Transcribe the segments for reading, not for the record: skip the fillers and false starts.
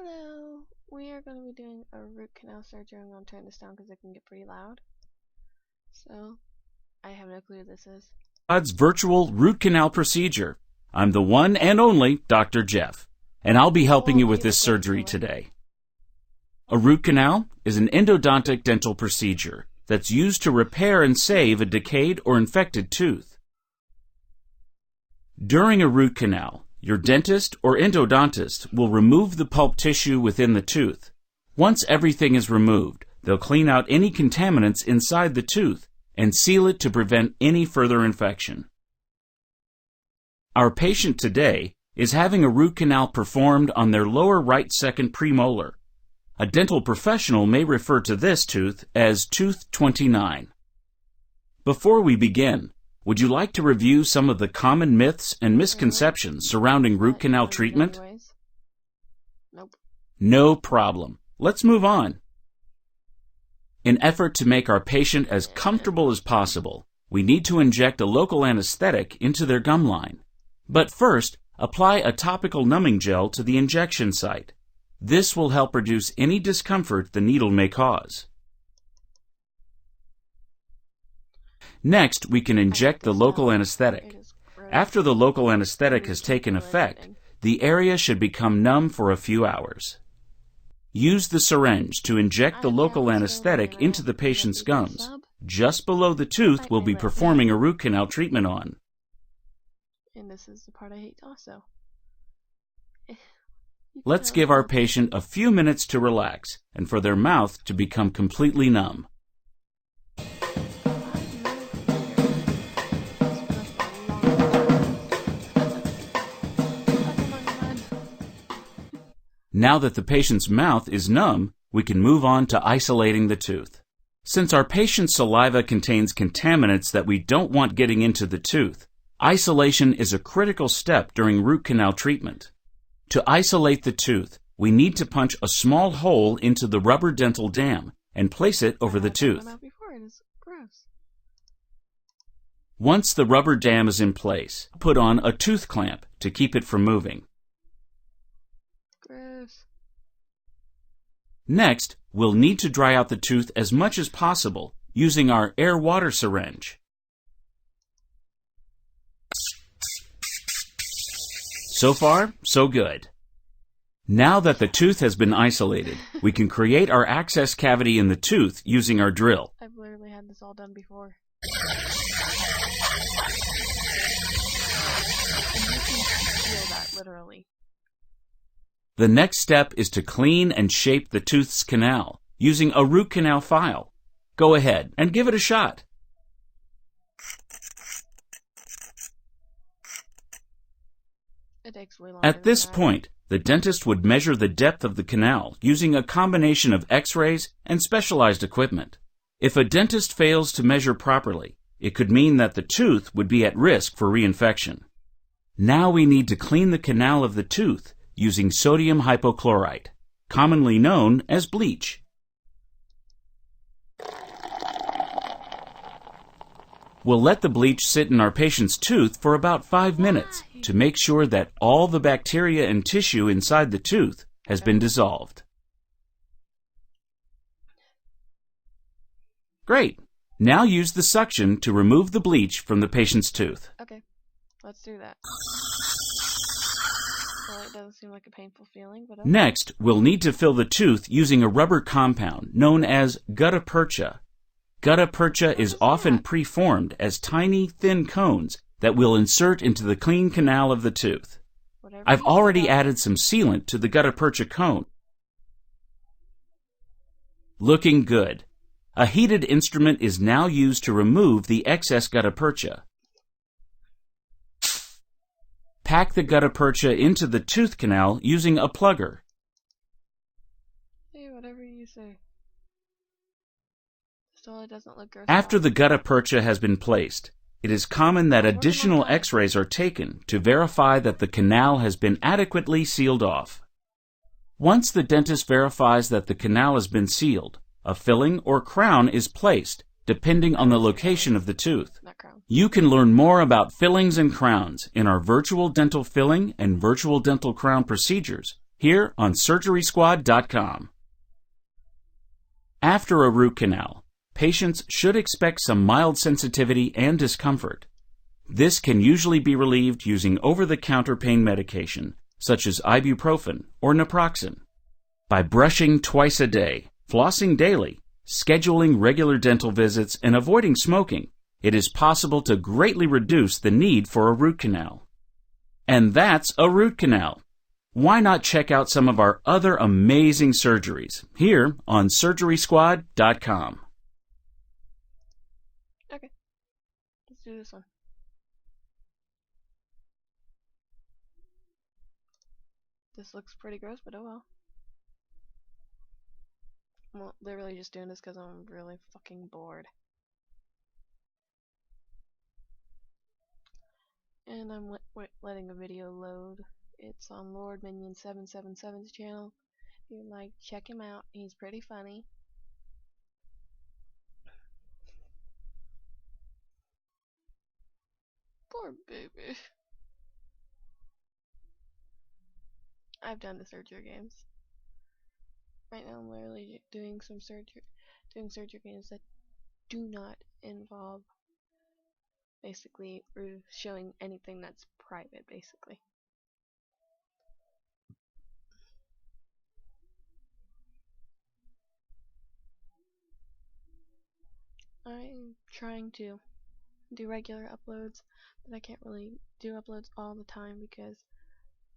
Hello, we are going to be doing a root canal surgery. I'm going to turn this down because it can get pretty loud. So, I have no clue who this is. God's virtual root canal procedure. I'm the one and only Dr. Jeff, and I'll be helping you with this surgery today. A root canal is an endodontic dental procedure that's used to repair and save a decayed or infected tooth. During a root canal, your dentist or endodontist will remove the pulp tissue within the tooth. Once everything is removed, they'll clean out any contaminants inside the tooth and seal it to prevent any further infection. Our patient today is having a root canal performed on their lower right second premolar. A dental professional may refer to this tooth as tooth 29. Before we begin, would you like to review some of the common myths and misconceptions surrounding root canal treatment? Nope. No problem. Let's move on. In effort to make our patient as comfortable as possible, we need to inject a local anesthetic into their gum line. But first, apply a topical numbing gel to the injection site. This will help reduce any discomfort the needle may cause. Next, we can inject the local anesthetic. After the local anesthetic has taken effect, the area should become numb for a few hours. Use the syringe to inject the local anesthetic into the patient's gums, just below the tooth we'll be performing a root canal treatment on. And this is the part I hate also. Let's give our patient a few minutes to relax and for their mouth to become completely numb. Now that the patient's mouth is numb, we can move on to isolating the tooth. Since our patient's saliva contains contaminants that we don't want getting into the tooth, isolation is a critical step during root canal treatment. To isolate the tooth, we need to punch a small hole into the rubber dental dam and place it over the tooth. Once the rubber dam is in place, put on a tooth clamp to keep it from moving. Next, we'll need to dry out the tooth as much as possible using our air-water syringe. So far, so good. Now that the tooth has been isolated, we can create our access cavity in the tooth using our drill. I've literally had this all done before. And you can feel that, literally. The next step is to clean and shape the tooth's canal using a root canal file. Go ahead and give it a shot. It takes way longer At this than that. point, the dentist would measure the depth of the canal using a combination of X-rays and specialized equipment. If a dentist fails to measure properly, it could mean that the tooth would be at risk for reinfection. Now we need to clean the canal of the tooth using sodium hypochlorite, commonly known as bleach. We'll let the bleach sit in our patient's tooth for about 5 minutes to make sure that all the bacteria and tissue inside the tooth has been dissolved. Great! Now use the suction to remove the bleach from the patient's tooth. Okay, let's do that. Well, it doesn't seem like a painful feeling, but okay. Next, we'll need to fill the tooth using a rubber compound known as gutta percha. Gutta percha is often preformed as tiny, thin cones that we'll insert into the clean canal of the tooth. I've already added some sealant to the gutta percha cone. Looking good. A heated instrument is now used to remove the excess gutta percha. Pack the gutta percha into the tooth canal using a plugger. Hey, whatever you say. Still, it doesn't look gross. After the gutta percha has been placed, it is common that additional X-rays are taken to verify that the canal has been adequately sealed off. Once the dentist verifies that the canal has been sealed, a filling or crown is placed, depending on the location of the tooth. You can learn more about fillings and crowns in our virtual dental filling and virtual dental crown procedures here on SurgerySquad.com. After a root canal, patients should expect some mild sensitivity and discomfort. This can usually be relieved using over-the-counter pain medication, such as ibuprofen or naproxen. By brushing twice a day, flossing daily, scheduling regular dental visits, and avoiding smoking, it is possible to greatly reduce the need for a root canal. And that's a root canal. Why not check out some of our other amazing surgeries here on SurgerySquad.com. Okay, let's do this one. This looks pretty gross, but oh well. I'm literally just doing this because I'm really fucking bored. And I'm letting a video load. It's on Lord Minion 777's channel. If you like, check him out. He's pretty funny. Poor baby. I've done the surgery games. Right now I'm literally doing surgery games that do not involve basically showing anything that's private, basically. I'm trying to do regular uploads, but I can't really do uploads all the time because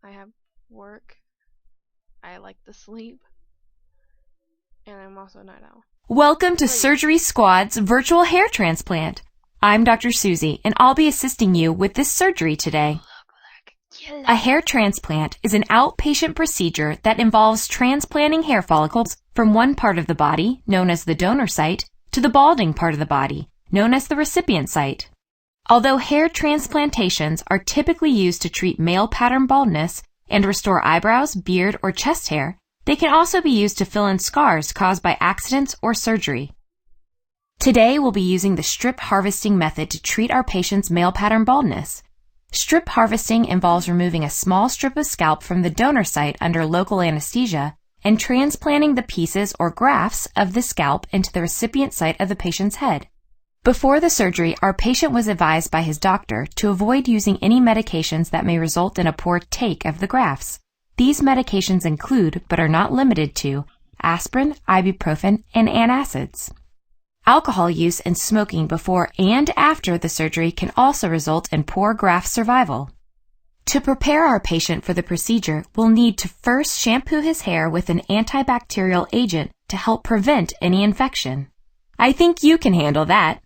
I have work, I like to sleep, and I'm also a night owl. Welcome to Surgery Squad's virtual hair transplant. I'm Dr. Susie, and I'll be assisting you with this surgery today. A hair transplant is an outpatient procedure that involves transplanting hair follicles from one part of the body, known as the donor site, to the balding part of the body, known as the recipient site. Although hair transplantations are typically used to treat male pattern baldness and restore eyebrows, beard, or chest hair, they can also be used to fill in scars caused by accidents or surgery. Today we'll be using the strip harvesting method to treat our patient's male pattern baldness. Strip harvesting involves removing a small strip of scalp from the donor site under local anesthesia and transplanting the pieces or grafts of the scalp into the recipient site of the patient's head. Before the surgery, our patient was advised by his doctor to avoid using any medications that may result in a poor take of the grafts. These medications include, but are not limited to, aspirin, ibuprofen, and antacids. Alcohol use and smoking before and after the surgery can also result in poor graft survival. To prepare our patient for the procedure, we'll need to first shampoo his hair with an antibacterial agent to help prevent any infection. I think you can handle that.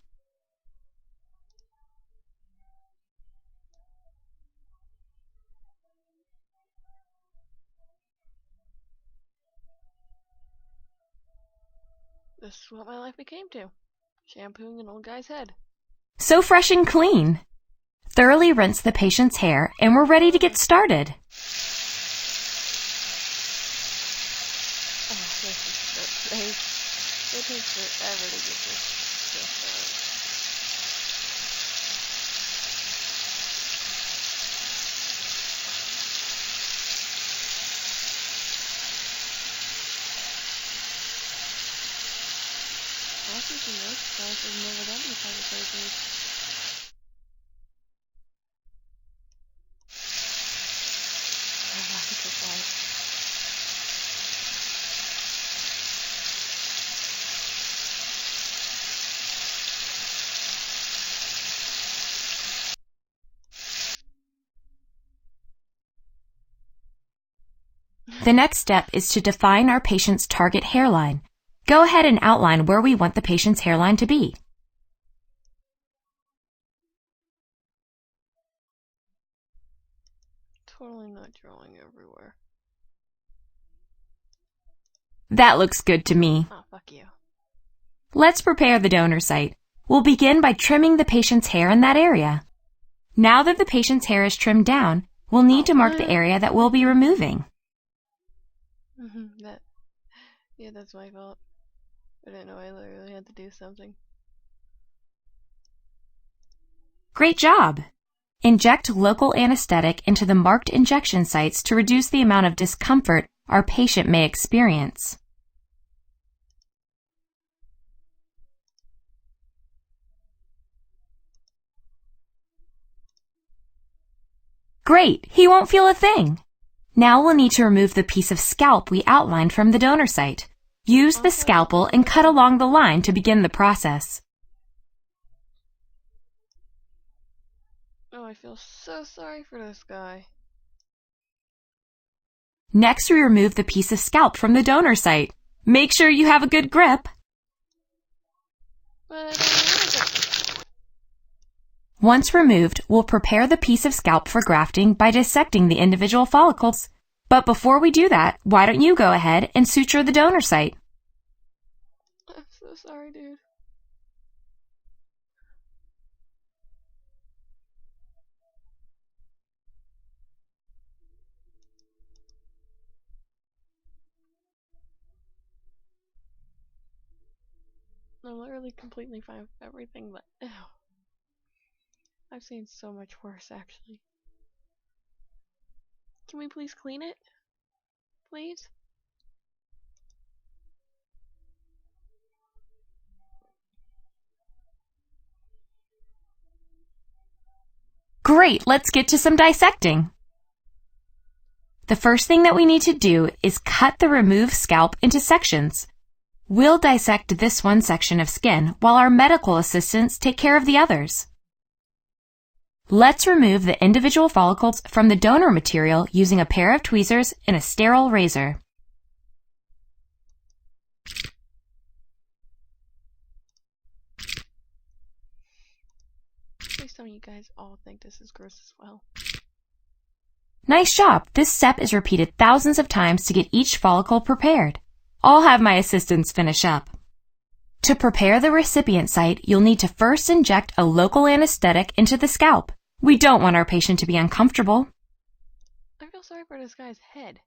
This is what my life became to. Shampooing an old guy's head. So fresh and clean. Thoroughly rinse the patient's hair and we're ready to get started. Oh, this is so nice. It takes forever to get this stuff done. I think the most guys have never done these type of surgeries. I like this light. The next step is to define our patient's target hairline. Go ahead and outline where we want the patient's hairline to be. Totally not drawing everywhere. That looks good to me. Oh, fuck you. Let's prepare the donor site. We'll begin by trimming the patient's hair in that area. Now that the patient's hair is trimmed down, we'll need to mark the area that we'll be removing. Yeah, that's my fault. I didn't know I literally had to do something. Great job! Inject local anesthetic into the marked injection sites to reduce the amount of discomfort our patient may experience. Great! He won't feel a thing! Now we'll need to remove the piece of scalp we outlined from the donor site. Use the scalpel and cut along the line to begin the process. Oh, I feel so sorry for this guy. Next, we remove the piece of scalp from the donor site. Make sure you have a good grip. Once removed, we'll prepare the piece of scalp for grafting by dissecting the individual follicles. But before we do that, why don't you go ahead and suture the donor site? I'm so sorry, dude. I'm literally completely fine with everything, but ew. I've seen so much worse, actually. Can we please clean it? Please? Great, let's get to some dissecting. The first thing that we need to do is cut the removed scalp into sections. We'll dissect this one section of skin while our medical assistants take care of the others. Let's remove the individual follicles from the donor material using a pair of tweezers and a sterile razor. Please tell me you guys all think this is gross as well. Nice job! This step is repeated thousands of times to get each follicle prepared. I'll have my assistants finish up. To prepare the recipient site, you'll need to first inject a local anesthetic into the scalp. We don't want our patient to be uncomfortable. I feel sorry for this guy's head.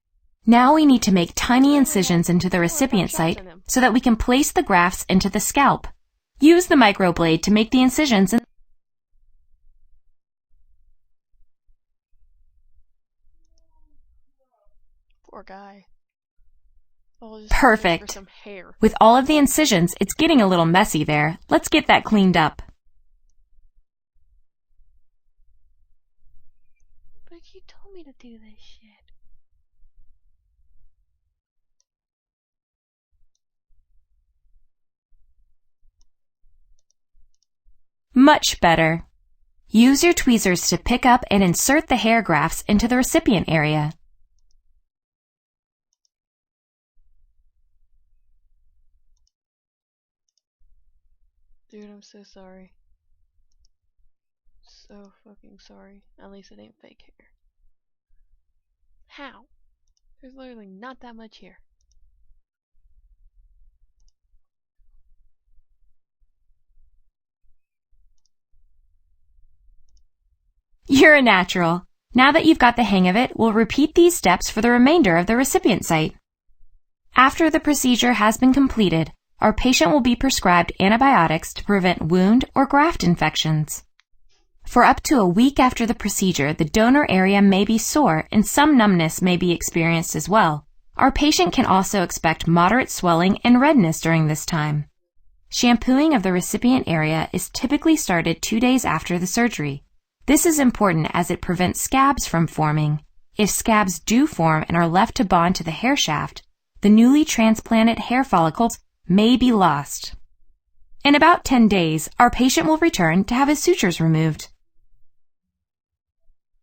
Now we need to make tiny incisions into the recipient site so that we can place the grafts into the scalp. Use the microblade to make the incisions and Poor guy. Perfect. For some hair. With all of the incisions, it's getting a little messy there. Let's get that cleaned up. But you told me to do this shit. Much better. Use your tweezers to pick up and insert the hair grafts into the recipient area. Dude, I'm so sorry. So fucking sorry. At least it ain't fake hair. How? There's literally not that much hair. You're a natural. Now that you've got the hang of it, we'll repeat these steps for the remainder of the recipient site. After the procedure has been completed, our patient will be prescribed antibiotics to prevent wound or graft infections. For up to a week after the procedure, the donor area may be sore and some numbness may be experienced as well. Our patient can also expect moderate swelling and redness during this time. Shampooing of the recipient area is typically started 2 days after the surgery. This is important as it prevents scabs from forming. If scabs do form and are left to bond to the hair shaft, the newly transplanted hair follicles may be lost. In about 10 days, our patient will return to have his sutures removed.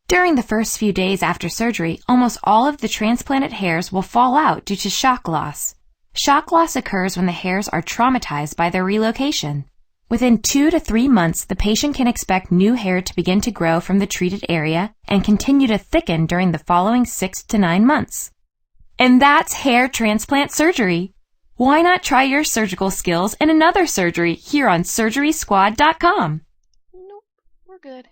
During the first few days after surgery, almost all of the transplanted hairs will fall out due to shock loss. Shock loss occurs when the hairs are traumatized by their relocation. Within 2 to 3 months, the patient can expect new hair to begin to grow from the treated area and continue to thicken during the following 6 to 9 months. And that's hair transplant surgery. Why not try your surgical skills in another surgery here on SurgerySquad.com? Nope, we're good.